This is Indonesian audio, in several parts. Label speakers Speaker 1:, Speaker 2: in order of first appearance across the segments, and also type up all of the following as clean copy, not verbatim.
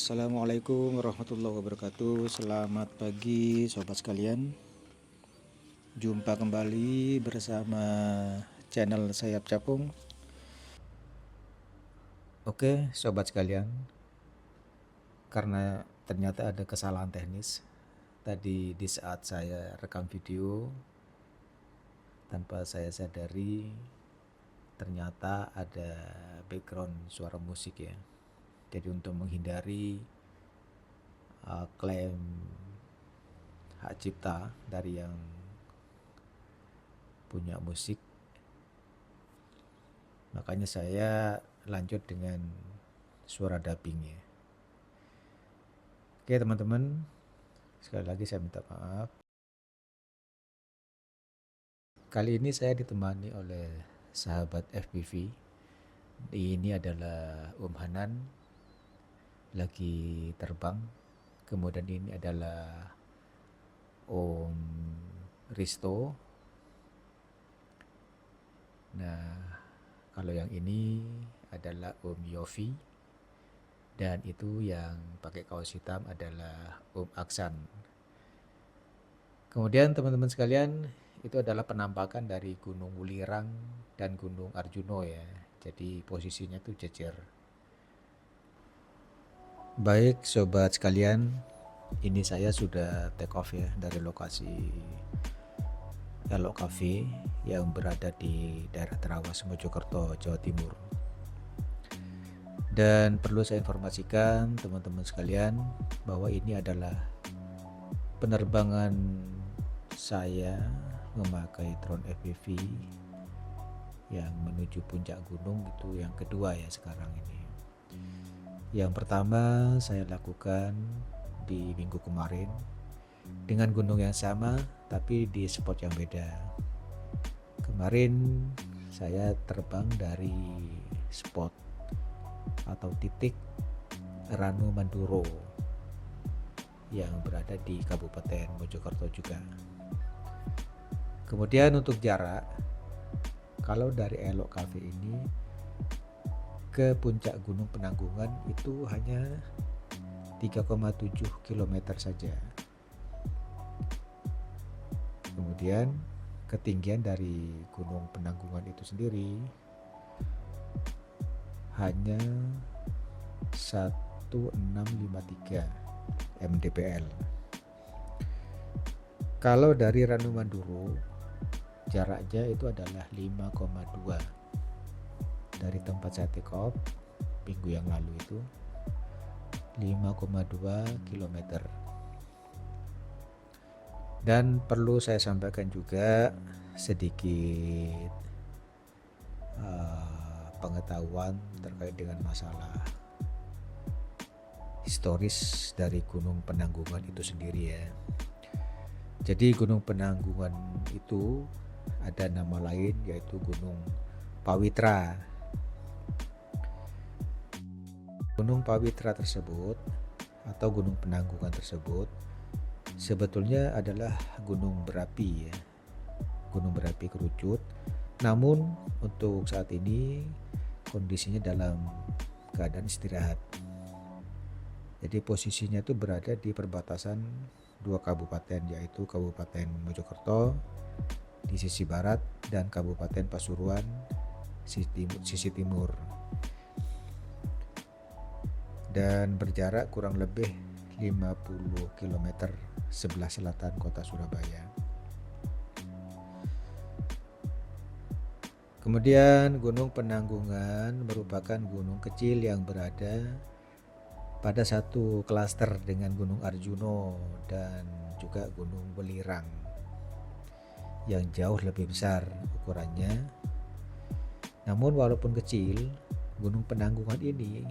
Speaker 1: Assalamualaikum warahmatullahi wabarakatuh. Selamat pagi sobat sekalian. Jumpa kembali bersama channel Sayap Capung. Oke sobat sekalian, karena ternyata ada kesalahan teknis tadi di saat saya rekam video, tanpa saya sadari ternyata ada background suara musik ya. Jadi untuk menghindari klaim hak cipta dari yang punya musik, makanya saya lanjut dengan suara dubbingnya. Oke teman-teman, sekali lagi saya minta maaf. Kali ini saya ditemani oleh sahabat FPV. Ini adalah Om Hanan lagi terbang. Kemudian ini adalah Om Risto. Nah, kalau yang ini adalah Om Yofi. Dan itu yang pakai kaos hitam adalah Om Aksan. Kemudian teman-teman sekalian, itu adalah penampakan dari Gunung Wulirang dan Gunung Arjuno ya. Jadi posisinya tuh jejer. Baik sobat sekalian, ini saya sudah take off ya dari lokasi Elok Cafe yang berada di daerah Terawas, Mojokerto, Jawa Timur. Dan perlu saya informasikan teman-teman sekalian bahwa ini adalah penerbangan saya memakai drone FPV yang menuju puncak gunung, itu yang kedua ya sekarang ini. Yang pertama saya lakukan di minggu kemarin dengan gunung yang sama tapi di spot yang beda. Kemarin saya terbang dari spot atau titik Ranu Manduro yang berada di Kabupaten Mojokerto juga. Kemudian untuk jarak, kalau dari Elok Cafe ini ke puncak Gunung Penanggungan itu hanya 3,7 km saja. Kemudian ketinggian dari Gunung Penanggungan itu sendiri hanya 1653 mdpl. Kalau dari Ranu Manduro jaraknya itu adalah 5,2 dari tempat saya take off minggu yang lalu, itu 5,2 km. Dan perlu saya sampaikan juga sedikit pengetahuan terkait dengan masalah historis dari Gunung Penanggungan itu sendiri ya. Jadi Gunung Penanggungan itu ada nama lain yaitu Gunung Pawitra. Gunung Pawitra tersebut atau Gunung Penanggungan tersebut sebetulnya adalah gunung berapi ya. Gunung berapi kerucut. Namun untuk saat ini kondisinya dalam keadaan istirahat. Jadi posisinya itu berada di perbatasan dua kabupaten, yaitu Kabupaten Mojokerto di sisi barat dan Kabupaten Pasuruan sisi timur. Dan berjarak kurang lebih 50 km sebelah selatan kota Surabaya. Kemudian Gunung Penanggungan merupakan gunung kecil yang berada pada satu klaster dengan Gunung Arjuno dan juga Gunung Welirang yang jauh lebih besar ukurannya. Namun walaupun kecil, Gunung Penanggungan ini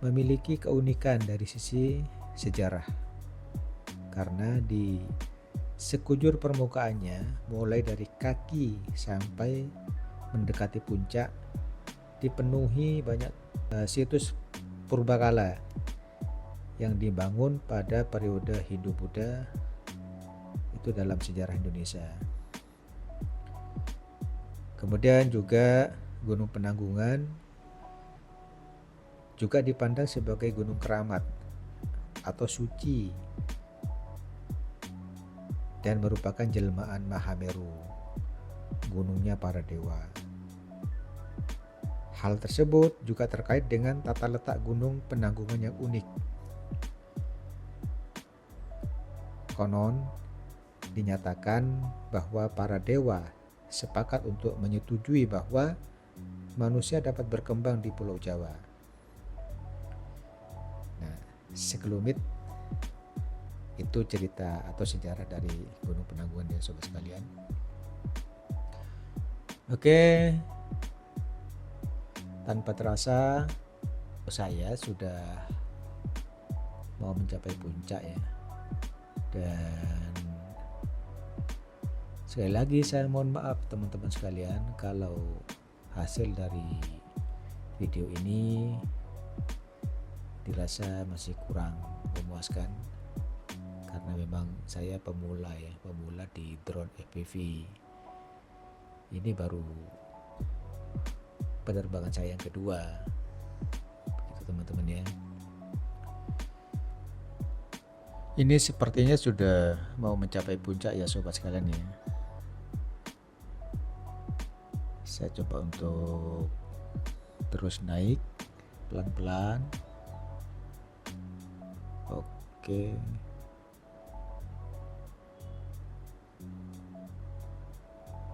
Speaker 1: memiliki keunikan dari sisi sejarah, karena di sekujur permukaannya mulai dari kaki sampai mendekati puncak dipenuhi banyak situs purbakala yang dibangun pada periode Hindu-Buddha itu dalam sejarah Indonesia. Kemudian juga Gunung Penanggungan juga dipandang sebagai gunung keramat atau suci dan merupakan jelmaan Mahameru, gunungnya para dewa. Hal tersebut juga terkait dengan tata letak gunung penanggungan yang unik. Konon dinyatakan bahwa para dewa sepakat untuk menyetujui bahwa manusia dapat berkembang di Pulau Jawa. Nah, sekelumit itu cerita atau sejarah dari Gunung Penanggungan ya sobat sekalian. Oke, tanpa terasa saya sudah mau mencapai puncak ya. Dan sekali lagi saya mohon maaf teman-teman sekalian kalau hasil dari video ini dirasa masih kurang memuaskan, karena memang saya pemula di drone FPV. Ini baru penerbangan saya yang kedua, begitu teman-teman ya. Ini sepertinya sudah mau mencapai puncak ya sobat sekalian ya. Saya coba untuk terus naik pelan-pelan. Oke.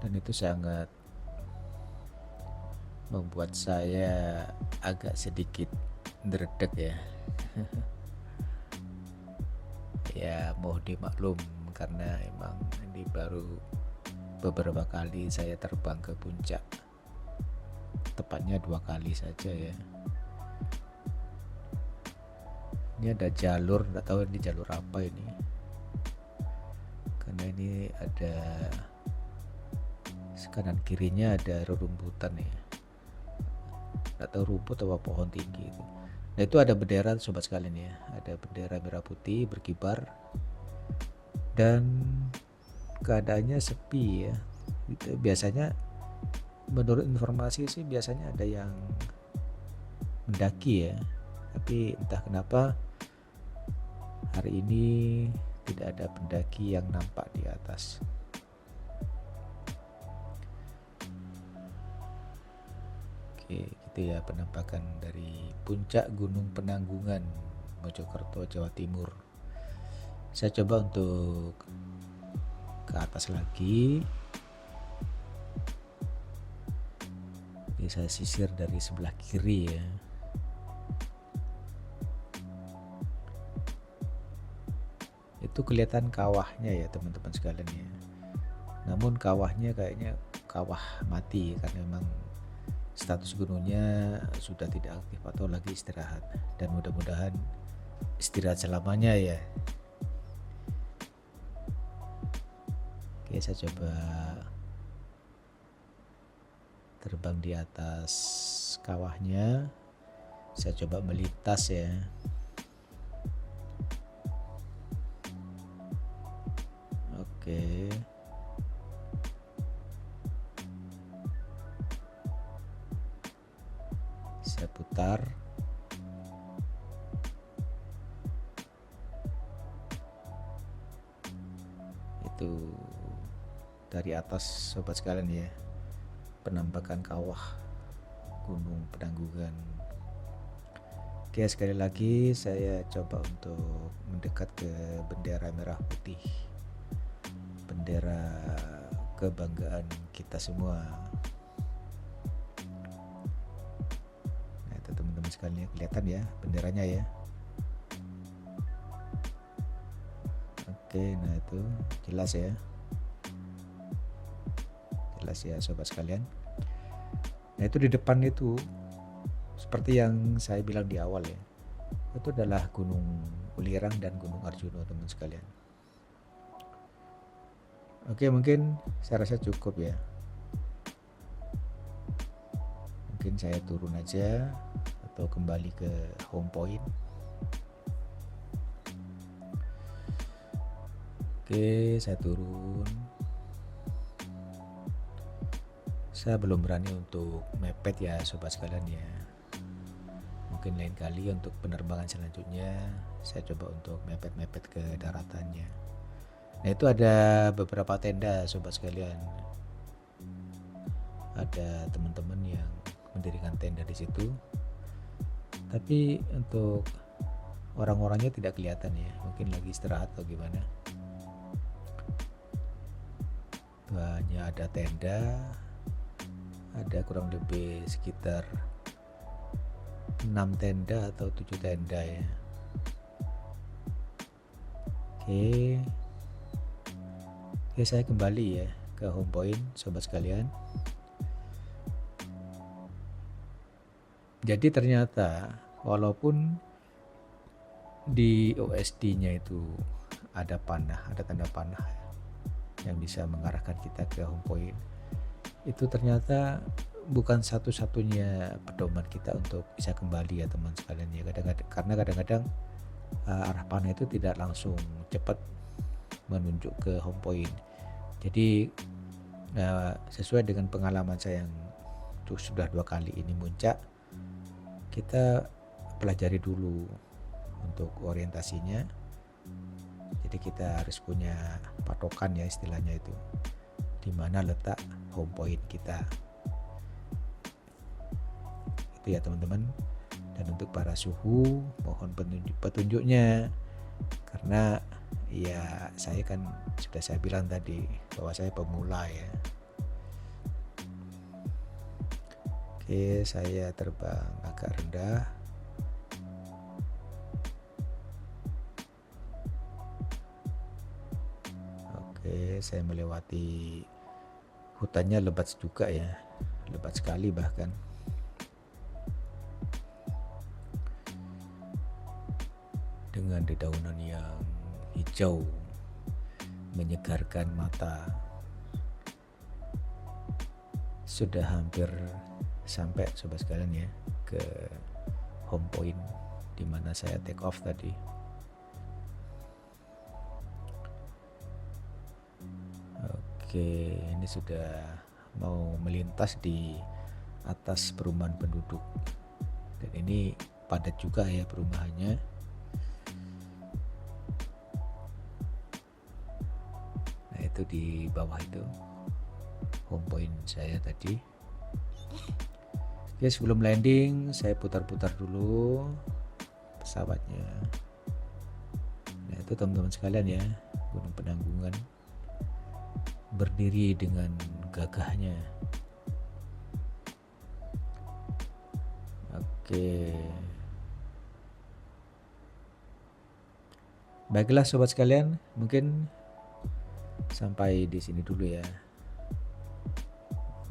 Speaker 1: Dan itu sangat membuat saya agak sedikit dredeg ya. Ya mau dimaklum karena emang ini baru beberapa kali saya terbang ke puncak, tepatnya 2 kali saja ya. Ini ada jalur, nggak tahu ini jalur apa ini, karena ini ada kanan kirinya ada rerumputan ya, nggak tahu rumput atau pohon tinggi itu. Nah itu ada bendera sobat sekalian ya, ada bendera merah putih berkibar dan keadaannya sepi ya. Itu biasanya menurut informasi sih biasanya ada yang mendaki ya, tapi entah kenapa hari ini tidak ada pendaki yang nampak di atas. Oke, gitu ya penampakan dari puncak Gunung Penanggungan, Mojokerto, Jawa Timur. Saya coba untuk ke atas lagi. Ini saya sisir dari sebelah kiri ya. Itu kelihatan kawahnya ya teman-teman sekalian ya. Namun kawahnya kayaknya kawah mati karena memang status gunungnya sudah tidak aktif atau lagi istirahat, dan mudah-mudahan istirahat selamanya ya. Oke, saya coba terbang di atas kawahnya. Saya coba melintas ya. Oke. Saya putar. Itu dari atas sobat sekalian ya, penampakan kawah Gunung Penanggungan. Oke, sekali lagi saya coba untuk mendekat ke bendera merah putih, bendera kebanggaan kita semua. Nah itu teman-teman sekalian kelihatan ya benderanya ya. Oke, nah itu jelas ya. Jelas ya sobat sekalian. Nah itu di depan itu seperti yang saya bilang di awal ya, itu adalah Gunung Ulirang dan Gunung Arjuna teman sekalian. Oke, mungkin saya rasa cukup ya. Mungkin saya turun aja atau kembali ke home point. Oke, saya turun. Saya belum berani untuk mepet ya sobat sekalian ya. mungkin lain kali untuk penerbangan selanjutnya saya coba untuk mepet-mepet ke daratannya. Nah, itu ada beberapa tenda sobat sekalian. Ada teman-teman yang mendirikan tenda di situ. Tapi untuk orang-orangnya tidak kelihatan ya, mungkin lagi istirahat atau gimana. Hanya ada tenda, ada kurang lebih sekitar 6 tenda atau 7 tenda ya. Oke, saya kembali ya ke home point sobat sekalian. Jadi ternyata walaupun di OSD-nya itu ada panah, ada tanda panah yang bisa mengarahkan kita ke home point, itu ternyata bukan satu-satunya pedoman kita untuk bisa kembali ya teman sekalian ya. Karena kadang-kadang arah panah itu tidak langsung cepat menunjuk ke home point. Jadi sesuai dengan pengalaman saya yang sudah 2 kali ini muncak, kita pelajari dulu untuk orientasinya. Jadi kita harus punya patokan ya istilahnya itu, di mana letak home point kita. Itu ya teman-teman. Dan untuk para suhu mohon petunjuknya, karena ya saya kan sudah saya bilang tadi bahwa saya pemula ya. Oke, saya terbang agak rendah. Oke, saya melewati hutannya lebat juga ya, lebat sekali bahkan. Dengan dedaunan yang hijau menyegarkan mata. Sudah hampir sampai sobat sekalian ya ke home point di mana saya take off tadi. Oke, ini sudah mau melintas di atas perumahan penduduk. Dan ini padat juga ya perumahannya. Nah, itu di bawah itu home point saya tadi. Oke, sebelum landing saya putar-putar dulu pesawatnya. Nah, itu teman-teman sekalian ya, Gunung Penanggungan berdiri dengan gagahnya. Oke. Baiklah sobat sekalian, mungkin sampai di sini dulu ya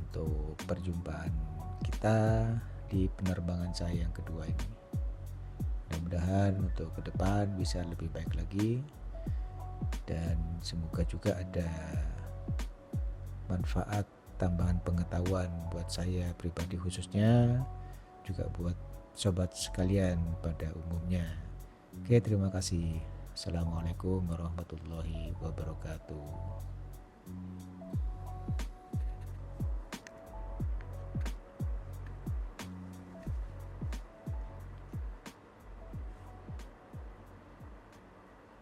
Speaker 1: untuk perjumpaan kita di penerbangan saya yang kedua ini. Mudah-mudahan untuk ke depan bisa lebih baik lagi, dan semoga juga ada manfaat tambahan pengetahuan buat saya pribadi khususnya, juga buat sobat sekalian pada umumnya. Oke, terima kasih. Assalamualaikum warahmatullahi wabarakatuh.